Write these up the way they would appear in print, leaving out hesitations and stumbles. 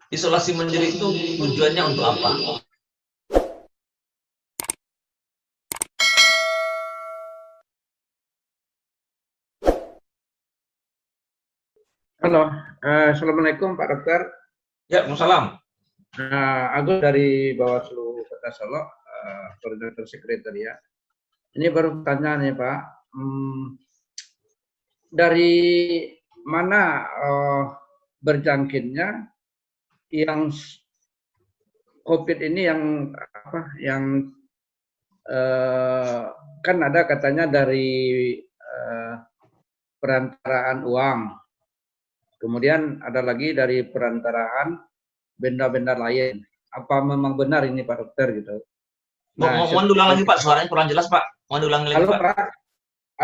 Isolasi mandiri itu tujuannya untuk apa? Halo, Assalamualaikum Pak Dokter. Ya, Salam. Agus dari Bawaslu Kota Solo, Koordinator Sekretariat. Ini baru pertanyaan nih Pak. Dari mana berjangkitnya yang COVID ini yang apa? Yang kan ada katanya dari perantaraan uang. Kemudian ada lagi dari perantaraan benda-benda lain. Apa memang benar ini Pak Dokter gitu? Nah, Mohon ulang lagi Pak, suaranya kurang jelas Pak. Mohon ulangi lagi halo Pak. Pak,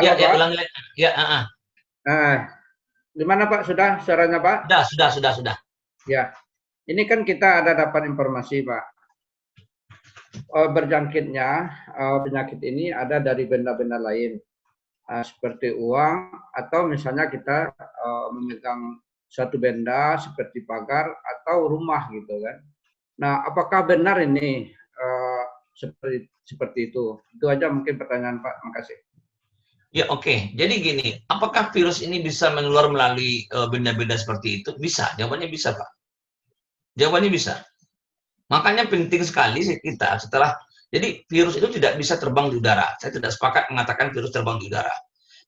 Ya, halo ya Pak. ulangi lagi. Ya, Nah, gimana Pak? Sudah suaranya Pak? Sudah. Ya, ini kan kita ada dapat informasi Pak. Berjangkitnya penyakit ini ada dari benda-benda lain, seperti uang atau misalnya kita memegang suatu benda seperti pagar atau rumah gitu kan. Nah, apakah benar ini seperti itu? Itu aja mungkin pertanyaan Pak. Makasih. Ya, oke. Jadi gini, apakah virus ini bisa menular melalui benda-benda seperti itu? Bisa. Jawabannya bisa, Pak. Jawabannya bisa. Makanya penting sekali kita setelah jadi virus itu tidak bisa terbang di udara. Saya tidak sepakat mengatakan virus terbang di udara.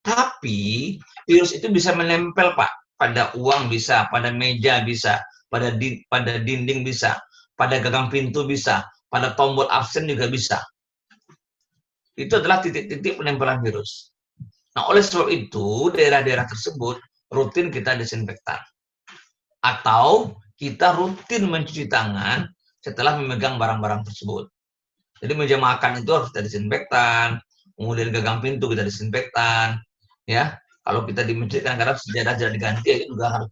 Tapi virus itu bisa menempel, Pak. Pada uang bisa, pada meja bisa, pada dinding bisa, pada gagang pintu bisa, pada tombol absen juga bisa. Itu adalah titik-titik penempelan virus. Nah, oleh sebab itu, daerah-daerah tersebut rutin kita disinfektan. Atau kita rutin mencuci tangan setelah memegang barang-barang tersebut. Jadi meja makan itu harus kita disinfektan, kemudian gagang pintu kita disinfektan, ya. Kalau kita di masjid kan kadang sejadah tidak diganti, itu juga harus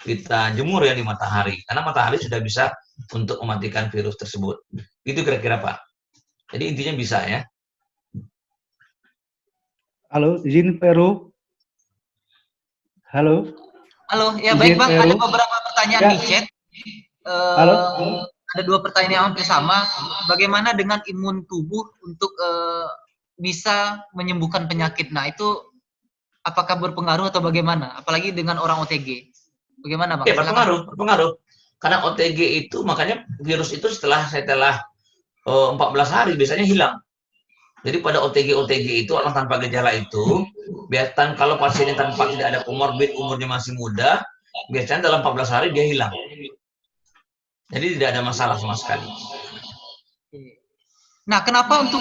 kita jemur ya di matahari, karena matahari sudah bisa untuk mematikan virus tersebut. Itu kira-kira Pak. Jadi intinya bisa ya. Halo, izin Peru. Halo. Halo, ya izin baik Bang, Peru. ada beberapa pertanyaan Ya. di chat. Halo. Ada 2 pertanyaan yang hampir sama. Bagaimana dengan imun tubuh untuk bisa menyembuhkan penyakit? Nah, itu apakah berpengaruh atau bagaimana? Apalagi dengan orang OTG. Bagaimana Bang? Ya, berpengaruh. Karena OTG itu, makanya virus itu setelah 14 hari biasanya hilang. Jadi pada OTG itu orang tanpa gejala itu, biasanya kalau pasiennya tanpa tidak ada komorbid, umurnya masih muda, biasanya dalam 14 hari dia hilang. Jadi tidak ada masalah sama sekali. Nah, kenapa untuk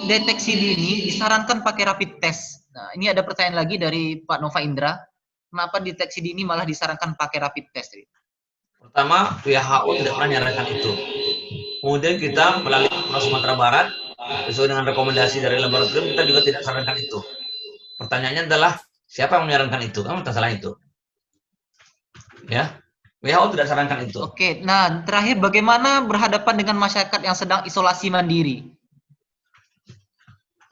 deteksi dini disarankan pakai rapid test? Nah, ini ada pertanyaan lagi dari Pak Nova Indra. Kenapa deteksi dini malah disarankan pakai rapid test? Pertama, WHO tidak pernah menyarankan itu. Kemudian kita melalui Sumatera Barat, sesuai dengan rekomendasi dari laboratorium, kita juga tidak sarankan itu. Pertanyaannya adalah, siapa yang menyarankan itu? Kan masalah itu. Ya, WHO tidak sarankan itu. Oke, nah terakhir bagaimana berhadapan dengan masyarakat yang sedang isolasi mandiri?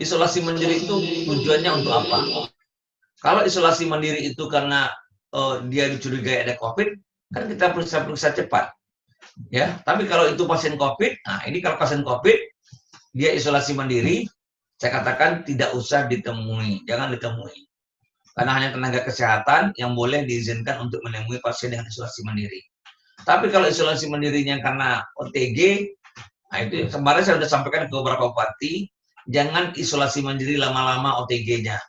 Isolasi mandiri itu tujuannya untuk apa? Kalau isolasi mandiri itu karena dia dicurigai ada COVID, kan kita periksa cepat. Ya, tapi kalau itu pasien COVID, nah ini kalau pasien COVID, dia isolasi mandiri, saya katakan tidak usah ditemui, jangan ditemui. Karena hanya tenaga kesehatan yang boleh diizinkan untuk menemui pasien dengan isolasi mandiri. Tapi kalau isolasi mandirinya karena OTG, nah itu kemarin saya sudah sampaikan ke beberapa bupati, jangan isolasi mandiri lama-lama OTG-nya.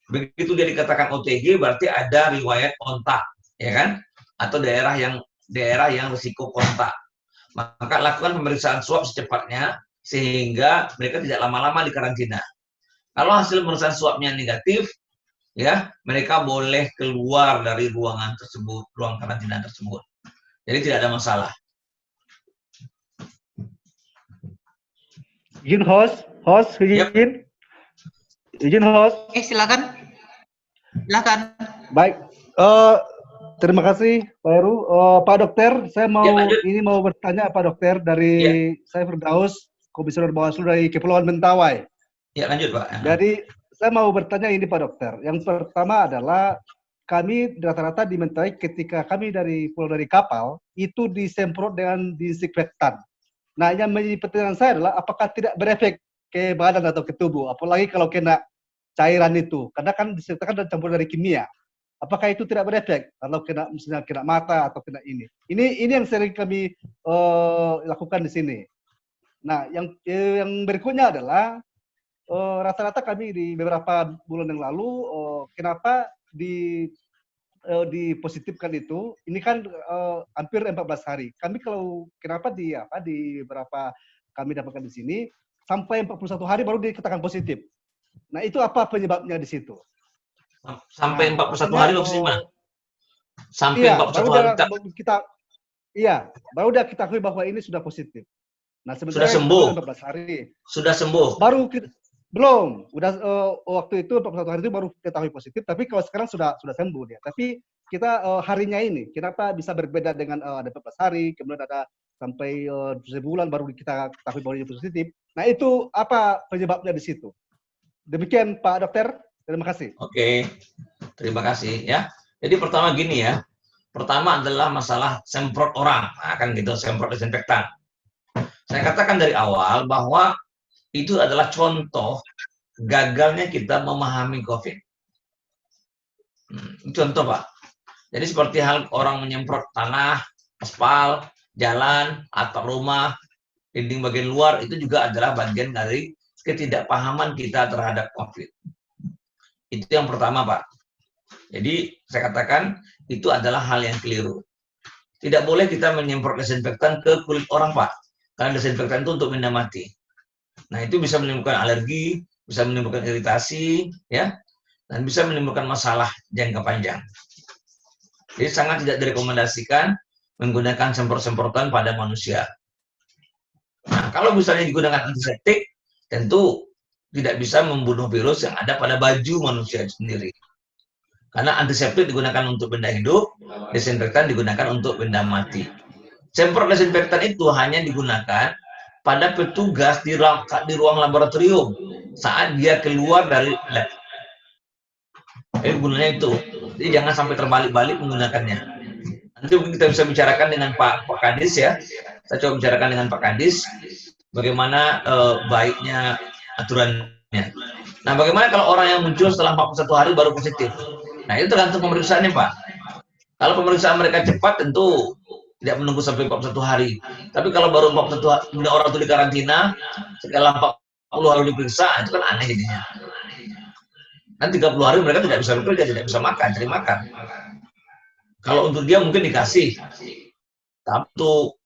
Begitu dia dikatakan OTG, berarti ada riwayat kontak, ya kan? Atau daerah yang risiko kontak. Maka lakukan pemeriksaan swab secepatnya, sehingga mereka tidak lama-lama di karantina. Kalau hasil pemeriksaan swabnya negatif, ya mereka boleh keluar dari ruangan tersebut, ruang karantina tersebut. Jadi tidak ada masalah. Izin host, izin. Yep. Izin host. Silakan. Baik. Terima kasih Pak Heru. Pak Dokter, saya mau mau bertanya Pak Dokter dari saya Firdaus, Komisioner Bawaslu dari Kepulauan Mentawai. Ya, lanjut Pak. Jadi saya mau bertanya ini Pak Dokter. Yang pertama adalah kami rata-rata dimintai ketika kami pulau dari kapal itu disemprot dengan disinfektan. Nah, yang menjadi pertanyaan saya adalah apakah tidak berefek ke badan atau ke tubuh, apalagi kalau kena cairan itu, karena kan disinfektan dan campur dari kimia. Apakah itu tidak berefek kalau kena misalnya kena mata atau kena ini? Ini yang sering kami lakukan di sini. Nah, yang berikutnya adalah rata-rata kami di beberapa bulan yang lalu kenapa dipositifkan itu, ini kan hampir 14 hari. Kami kalau kenapa di beberapa kami dapatkan di sini sampai 41 hari baru dikatakan positif. Nah, itu apa penyebabnya di situ? Sampai 41 hari maksudnya? Sampai Iya, 41 hari baru kita ketahui bahwa ini sudah positif. Nah, sudah sebenarnya sembuh. 14 hari. Sudah sembuh. Belum, waktu itu 41 hari itu baru ketahui positif, tapi kalau sekarang sudah sembuh dia. Tapi kita harinya ini, kenapa bisa berbeda dengan ada 14 hari, kemudian ada sampai sebulan baru kita ketahui bahwa dia positif. Nah, itu apa penyebabnya di situ? Demikian Pak Dokter, terima kasih. Oke, terima kasih ya. Jadi pertama gini ya, pertama adalah masalah semprot orang, nah, kan gitu, semprot desinfektan. Saya katakan dari awal bahwa itu adalah contoh gagalnya kita memahami COVID. Contoh Pak. Jadi seperti hal orang menyemprot tanah, aspal, jalan, atap rumah, dinding bagian luar, itu juga adalah bagian dari ketidakpahaman kita terhadap COVID. Itu yang pertama Pak. Jadi saya katakan itu adalah hal yang keliru. Tidak boleh kita menyemprot desinfektan ke kulit orang Pak. Karena desinfektan itu untuk benda mati. Nah, itu bisa menimbulkan alergi, bisa menimbulkan iritasi, ya, dan bisa menimbulkan masalah jangka panjang. Jadi sangat tidak direkomendasikan menggunakan semprot-semprotan pada manusia. Nah, kalau misalnya digunakan antiseptik, tentu tidak bisa membunuh virus yang ada pada baju manusia sendiri. Karena antiseptik digunakan untuk benda hidup, desinfektan digunakan untuk benda mati. Semprot desinfektan itu hanya digunakan pada petugas di ruang laboratorium saat dia keluar dari lab. Jadi gunanya itu. Jadi jangan sampai terbalik-balik menggunakannya. Nanti mungkin kita bisa bicarakan dengan Pak Kadis ya. Saya coba bicarakan dengan Pak Kadis bagaimana baiknya aturannya. Nah, bagaimana kalau orang yang muncul setelah 41 hari baru positif? Nah, itu tergantung pemeriksaannya, Pak. Kalau pemeriksaan mereka cepat tentu tidak menunggu sampai 41 hari. Tapi kalau baru 41 hari, orang itu di karantina, setelah 40 hari diperiksa, itu kan aneh jadinya. Dan 30 hari mereka tidak bisa bekerja, tidak bisa makan, cari makan. Kalau untuk dia mungkin dikasih. Tapi untuk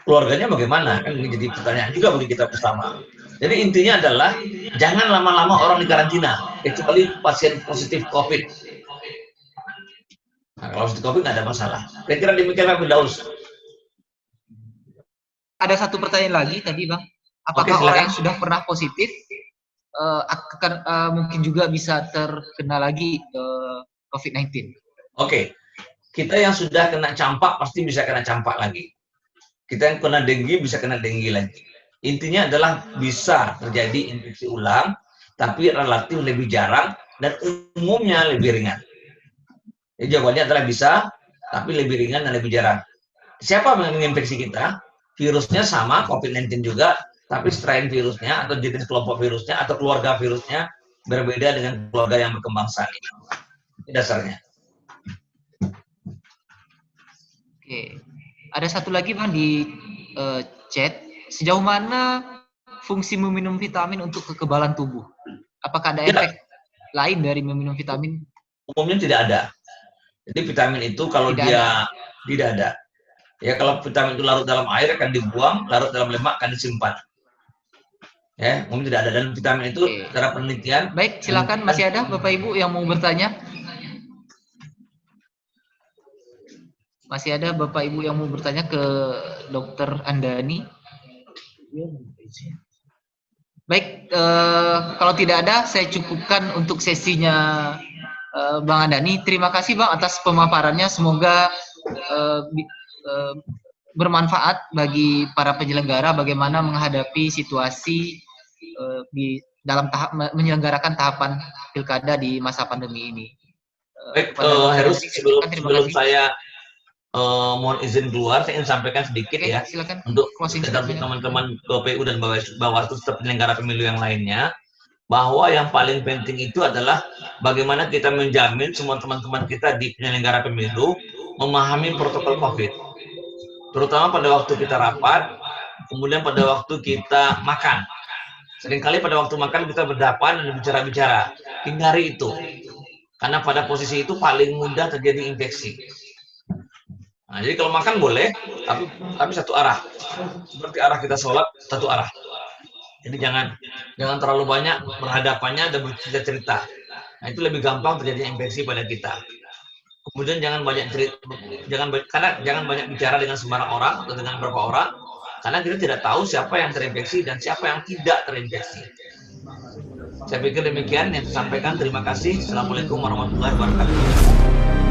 keluarganya bagaimana? Kan ini jadi pertanyaan juga bagi kita bersama. Jadi intinya adalah, jangan lama-lama orang di karantina, kecuali pasien positif COVID. Nah, kalau positif COVID nggak ada masalah. Kira-kira demikian Pak Firdaus. Ada satu pertanyaan lagi tadi Bang. Apakah orang yang sudah pernah positif akan mungkin juga bisa terkena lagi COVID-19? Oke. Kita yang sudah kena campak pasti bisa kena campak lagi. Kita yang kena denggi bisa kena denggi lagi. Intinya adalah bisa terjadi infeksi ulang, tapi relatif lebih jarang dan umumnya lebih ringan. Jadi jawabannya adalah bisa, tapi lebih ringan dan lebih jarang. Siapa yang menginfeksi kita? Virusnya sama, COVID-19 juga, tapi strain virusnya atau jenis kelompok virusnya atau keluarga virusnya berbeda dengan keluarga yang berkembang saat ini. Ini dasarnya. Oke. Ada satu lagi Bang di chat. Sejauh mana fungsi meminum vitamin untuk kekebalan tubuh? Apakah ada efek lain dari meminum vitamin? Umumnya tidak ada. Jadi vitamin itu kalau tidak ada. Ya, kalau vitamin itu larut dalam air akan dibuang, larut dalam lemak akan disimpan. Ya, umumnya tidak ada. Dan vitamin itu secara penelitian. Baik, silakan masih ada Bapak Ibu yang mau bertanya? Masih ada Bapak Ibu yang mau bertanya ke Dr. Andani? Baik, kalau tidak ada, saya cukupkan untuk sesinya Bang Andani. Terima kasih Bang atas pemaparannya. Semoga bermanfaat bagi para penyelenggara bagaimana menghadapi situasi di dalam tahap menyelenggarakan tahapan pilkada di masa pandemi ini. Baik, kepada Dr. Heru, Hendrik. Silakan, terima sebelum kasih. saya mohon izin keluar, saya ingin sampaikan sedikit Oke, ya silakan. untuk Closing untuk statement. teman-teman KPU dan Bawaslu serta penyelenggara pemilu yang lainnya, bahwa yang paling penting itu adalah bagaimana kita menjamin semua teman-teman kita di penyelenggara pemilu memahami protokol COVID, terutama pada waktu kita rapat, kemudian pada waktu kita makan. Seringkali pada waktu makan kita berdepan dan bicara-bicara, hindari itu, karena pada posisi itu paling mudah terjadi infeksi. Nah, jadi kalau makan boleh, tapi satu arah, seperti arah kita sholat satu arah. Jadi jangan terlalu banyak berhadapannya dan bercerita-cerita. Nah, itu lebih gampang terjadi infeksi pada kita. Kemudian jangan banyak cerita, jangan banyak bicara dengan sembarang orang atau dengan beberapa orang, karena kita tidak tahu siapa yang terinfeksi dan siapa yang tidak terinfeksi. Saya pikir demikian yang saya sampaikan. Terima kasih. Assalamualaikum warahmatullahi wabarakatuh.